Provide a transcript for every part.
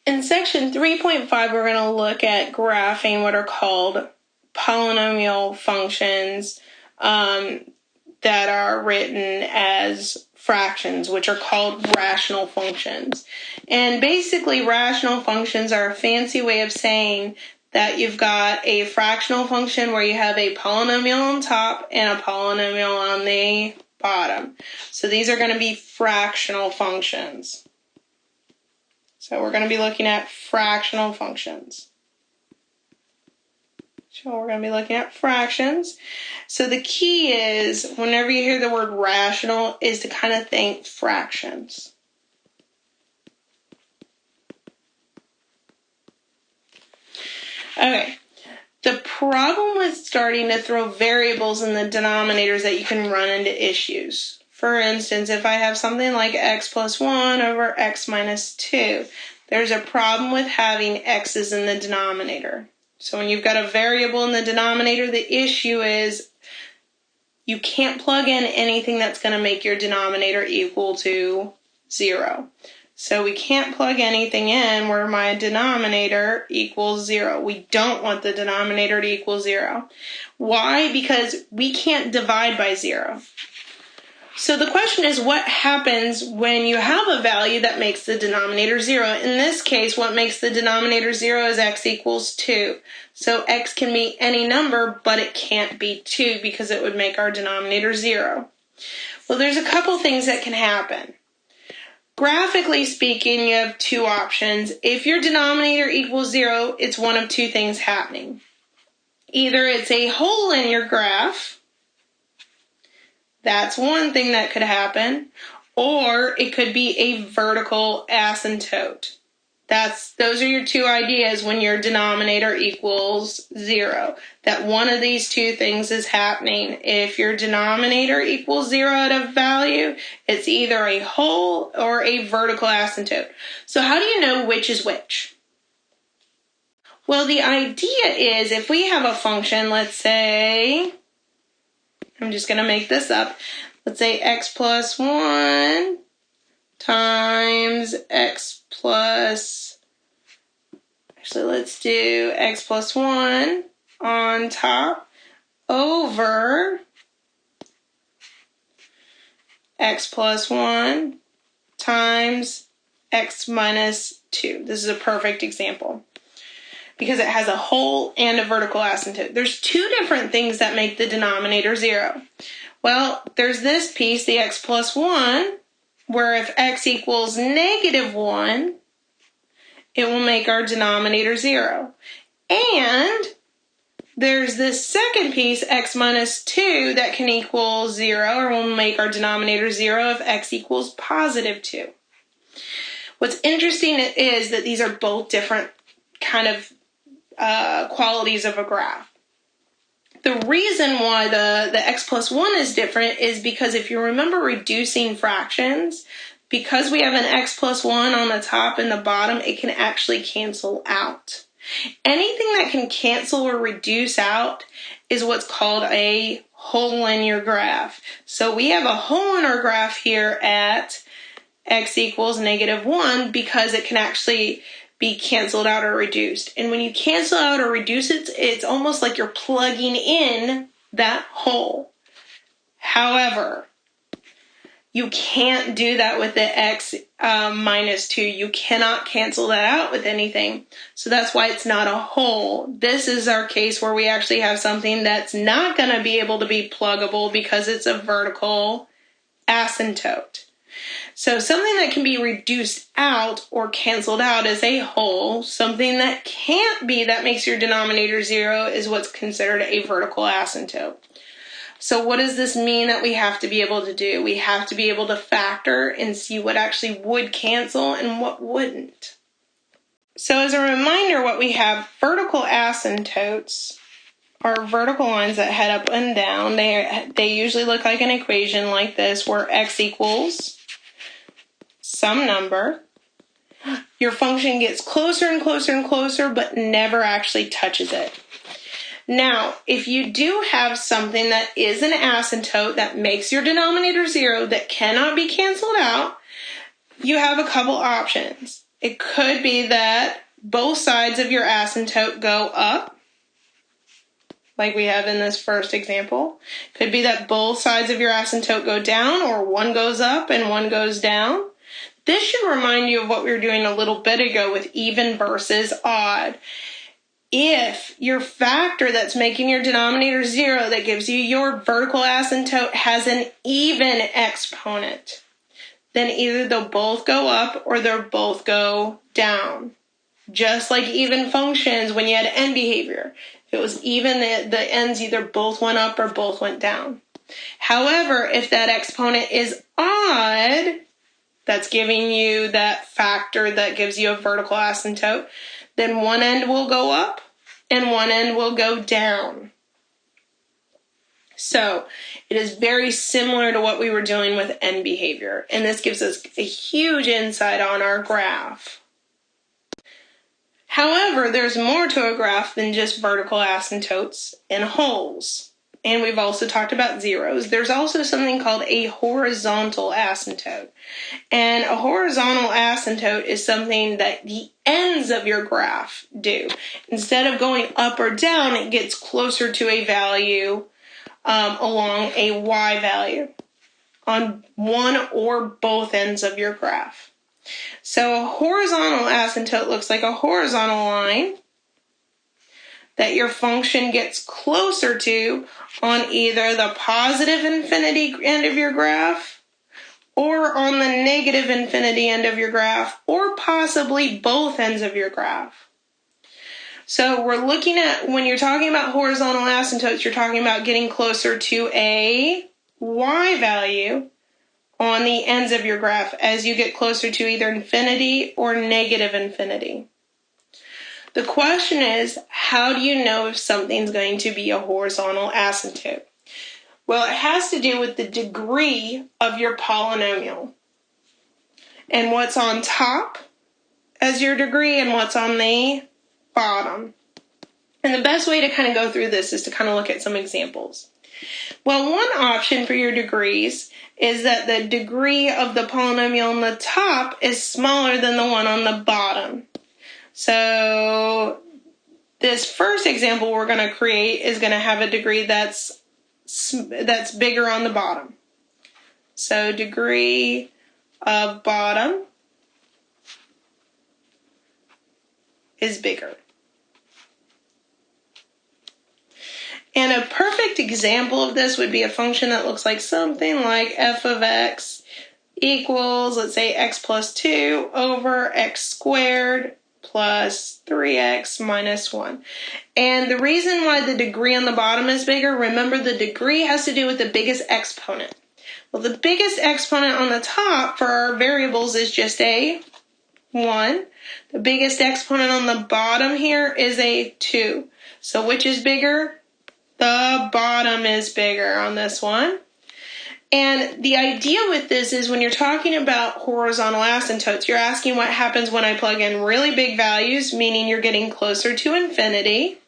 In section 3.5, we're going to look at graphing what are called polynomial functions that are written as fractions, which are called rational functions. And basically, rational functions are a fancy way of saying that you've got a fractional function where you have a polynomial on top and a polynomial on the bottom. So these are going to be fractional functions. So we're going to be looking at fractional functions. So we're going to be looking at fractions. So the key is, whenever you hear the word rational, is to kind of think fractions. Okay. The problem with starting to throw variables in the denominators that you can run into issues. For instance, if I have something like x plus 1 over x minus 2, there's a problem with having x's in the denominator. So when you've got a variable in the denominator, the issue is you can't plug in anything that's going to make your denominator equal to 0. So we can't plug anything in where my denominator equals 0. We don't want the denominator to equal 0. Why? Because we can't divide by 0. So the question is, what happens when you have a value that makes the denominator 0? In this case, what makes the denominator 0 is x equals 2. So x can be any number, but it can't be 2 because it would make our denominator 0. Well, there's a couple things that can happen. Graphically speaking, you have two options. If your denominator equals 0, it's one of two things happening. Either it's a hole in your graph. That's one thing that could happen. Or it could be a vertical asymptote. Those are your two ideas when your denominator equals 0. That one of these two things is happening. If your denominator equals 0 at a value, it's either a hole or a vertical asymptote. So how do you know which is which? Well, the idea is if we have a function, let's say, I'm just going to make this up. Let's say x plus 1 times x plus, actually let's do x plus 1 on top over x plus 1 times x minus 2. This is a perfect example because it has a hole and a vertical asymptote. There's two different things that make the denominator 0. Well, there's this piece, the x plus 1, where if x equals negative 1, it will make our denominator 0. And there's this second piece, x minus 2, that can equal 0, or will make our denominator 0 if x equals positive 2. What's interesting is that these are both different kind of qualities of a graph. The reason why the x plus 1 is different is because if you remember reducing fractions, because we have an x plus 1 on the top and the bottom, it can actually cancel out. Anything that can cancel or reduce out is what's called a hole in your graph. So we have a hole in our graph here at x equals negative 1 because it can actually be canceled out or reduced. And when you cancel out or reduce it, it's almost like you're plugging in that hole. However, you can't do that with the x minus 2. You cannot cancel that out with anything. So that's why it's not a hole. This is our case where we actually have something that's not going to be able to be pluggable because it's a vertical asymptote. So something that can be reduced out or canceled out is a hole. Something that can't be, that makes your denominator 0, is what's considered a vertical asymptote. So what does this mean that we have to be able to do? We have to be able to factor and see what actually would cancel and what wouldn't. So as a reminder, what we have, vertical asymptotes are vertical lines that head up and down. They usually look like an equation like this, where x equals some number. Your function gets closer and closer and closer, but never actually touches it. Now, if you do have something that is an asymptote that makes your denominator 0 that cannot be canceled out, you have a couple options. It could be that both sides of your asymptote go up, like we have in this first example. Could be that both sides of your asymptote go down, or one goes up and one goes down. This should remind you of what we were doing a little bit ago with even versus odd. If your factor that's making your denominator 0, that gives you your vertical asymptote, has an even exponent, then either they'll both go up or they'll both go down. Just like even functions when you had end behavior. If it was even, the ends either both went up or both went down. However, if that exponent is odd, that's giving you that factor that gives you a vertical asymptote, then one end will go up and one end will go down. So it is very similar to what we were doing with end behavior, and this gives us a huge insight on our graph. However, there's more to a graph than just vertical asymptotes and holes. And we've also talked about zeros. There's also something called a horizontal asymptote. And a horizontal asymptote is something that the ends of your graph do. Instead of going up or down, it gets closer to a value along a y value on one or both ends of your graph. So a horizontal asymptote looks like a horizontal line that your function gets closer to on either the positive infinity end of your graph or on the negative infinity end of your graph, or possibly both ends of your graph. So we're looking at, when you're talking about horizontal asymptotes, you're talking about getting closer to a y value on the ends of your graph as you get closer to either infinity or negative infinity. The question is, how do you know if something's going to be a horizontal asymptote? Well, it has to do with the degree of your polynomial and what's on top as your degree and what's on the bottom. And the best way to kind of go through this is to kind of look at some examples. Well, one option for your degrees is that the degree of the polynomial on the top is smaller than the one on the bottom. So this first example we're going to create is going to have a degree that's bigger on the bottom. So degree of bottom is bigger. And a perfect example of this would be a function that looks like something like f of x equals, let's say, x plus 2 over x squared plus 3x minus 1. And the reason why the degree on the bottom is bigger, remember the degree has to do with the biggest exponent. Well, the biggest exponent on the top for our variables is just a 1. The biggest exponent on the bottom here is a 2. So which is bigger? The bottom is bigger on this one. And the idea with this is when you're talking about horizontal asymptotes, you're asking what happens when I plug in really big values, meaning you're getting closer to infinity,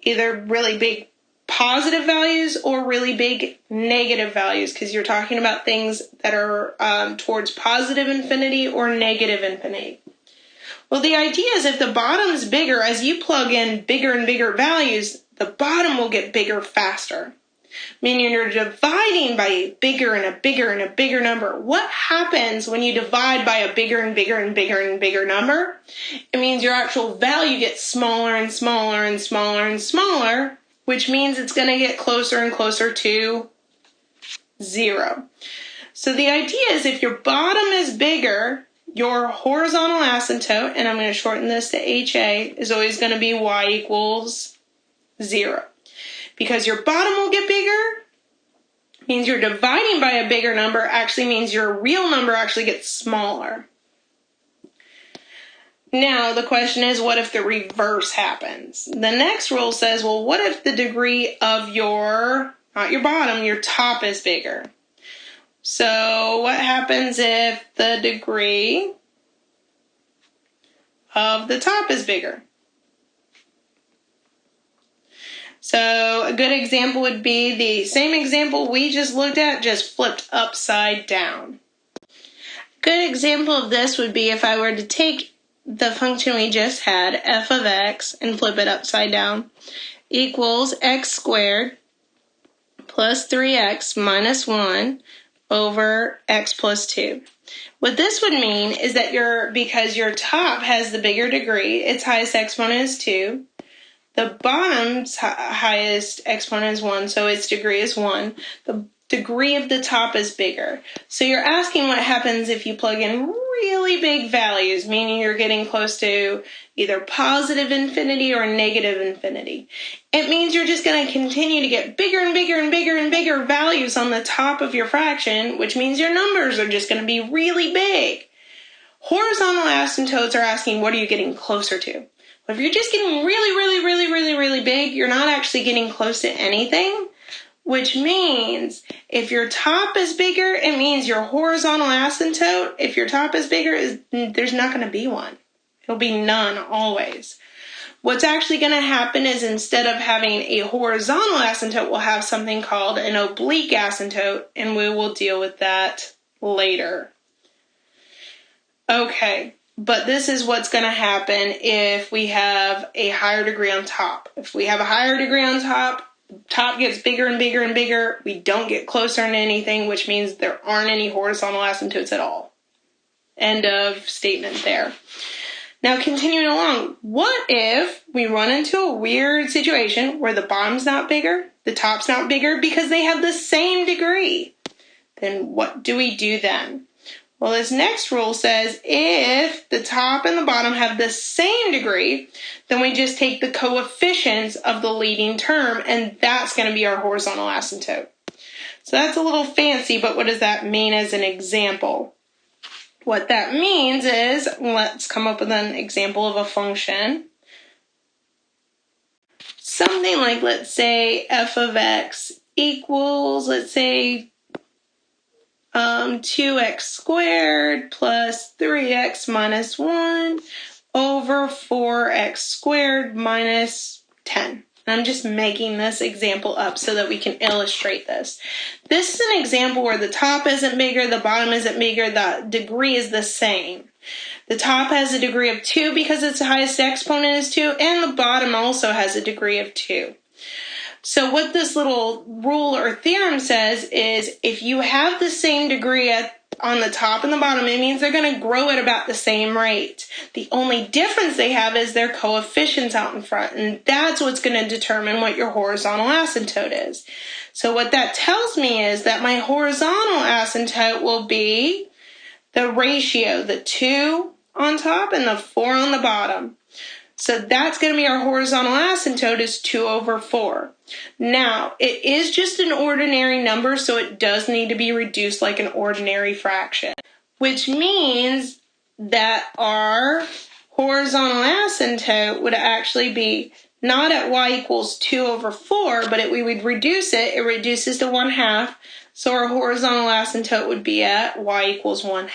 either really big positive values or really big negative values, because you're talking about things that are towards positive infinity or negative infinity. Well, the idea is if the bottom is bigger, as you plug in bigger and bigger values, the bottom will get bigger faster. Meaning you're dividing by a bigger and a bigger and a bigger number. What happens when you divide by a bigger and bigger and bigger and bigger number? It means your actual value gets smaller and smaller and smaller and smaller, which means it's going to get closer and closer to 0. So the idea is if your bottom is bigger, your horizontal asymptote, and I'm going to shorten this to HA, is always going to be y equals 0. Because your bottom will get bigger, means you're dividing by a bigger number, actually means your real number actually gets smaller. Now, the question is, what if the reverse happens? The next rule says, well, what if the degree of your, not your bottom, your top is bigger? So what happens if the degree of the top is bigger? So a good example would be the same example we just looked at, just flipped upside down. A good example of this would be if I were to take the function we just had, f of x, and flip it upside down, equals x squared plus 3x minus 1 over x plus 2. What this would mean is that because your top has the bigger degree, its highest exponent is 2, the bottom's highest exponent is 1, so its degree is 1. The degree of the top is bigger. So you're asking what happens if you plug in really big values, meaning you're getting close to either positive infinity or negative infinity. It means you're just going to continue to get bigger and bigger and bigger and bigger values on the top of your fraction, which means your numbers are just going to be really big. Horizontal asymptotes are asking, what are you getting closer to? Well, if you're just getting really big, you're not actually getting close to anything, which means if your top is bigger, it means your horizontal asymptote, if your top is bigger, there's not going to be one. It'll be none always. What's actually going to happen is instead of having a horizontal asymptote, we'll have something called an oblique asymptote, and we will deal with that later. Okay, but this is what's going to happen if we have a higher degree on top. If we have a higher degree on top, the top gets bigger and bigger and bigger. We don't get closer to anything, which means there aren't any horizontal asymptotes at all. End of statement there. Now, continuing along, what if we run into a weird situation where the bottom's not bigger, the top's not bigger because they have the same degree? Then what do we do then? Well, this next rule says if the top and the bottom have the same degree, then we just take the coefficients of the leading term, and that's going to be our horizontal asymptote. So that's a little fancy, but what does that mean as an example? What that means is, let's come up with an example of a function. Something like, let's say, f of x equals, let's say, 2x squared plus 3x minus 1 over 4x squared minus 10. I'm just making this example up so that we can illustrate this. This is an example where the top isn't bigger, the bottom isn't bigger, the degree is the same. The top has a degree of 2 because its highest exponent is 2, and the bottom also has a degree of 2. So what this little rule or theorem says is if you have the same degree on the top and the bottom, it means they're going to grow at about the same rate. The only difference they have is their coefficients out in front, and that's what's going to determine what your horizontal asymptote is. So what that tells me is that my horizontal asymptote will be the ratio, the 2 on top and the 4 on the bottom. So that's going to be our horizontal asymptote is 2 over 4. Now, it is just an ordinary number, so it does need to be reduced like an ordinary fraction, which means that our horizontal asymptote would actually be not at y equals 2 over 4, but we would reduce it. It reduces to 1/2, so our horizontal asymptote would be at y equals 1/2.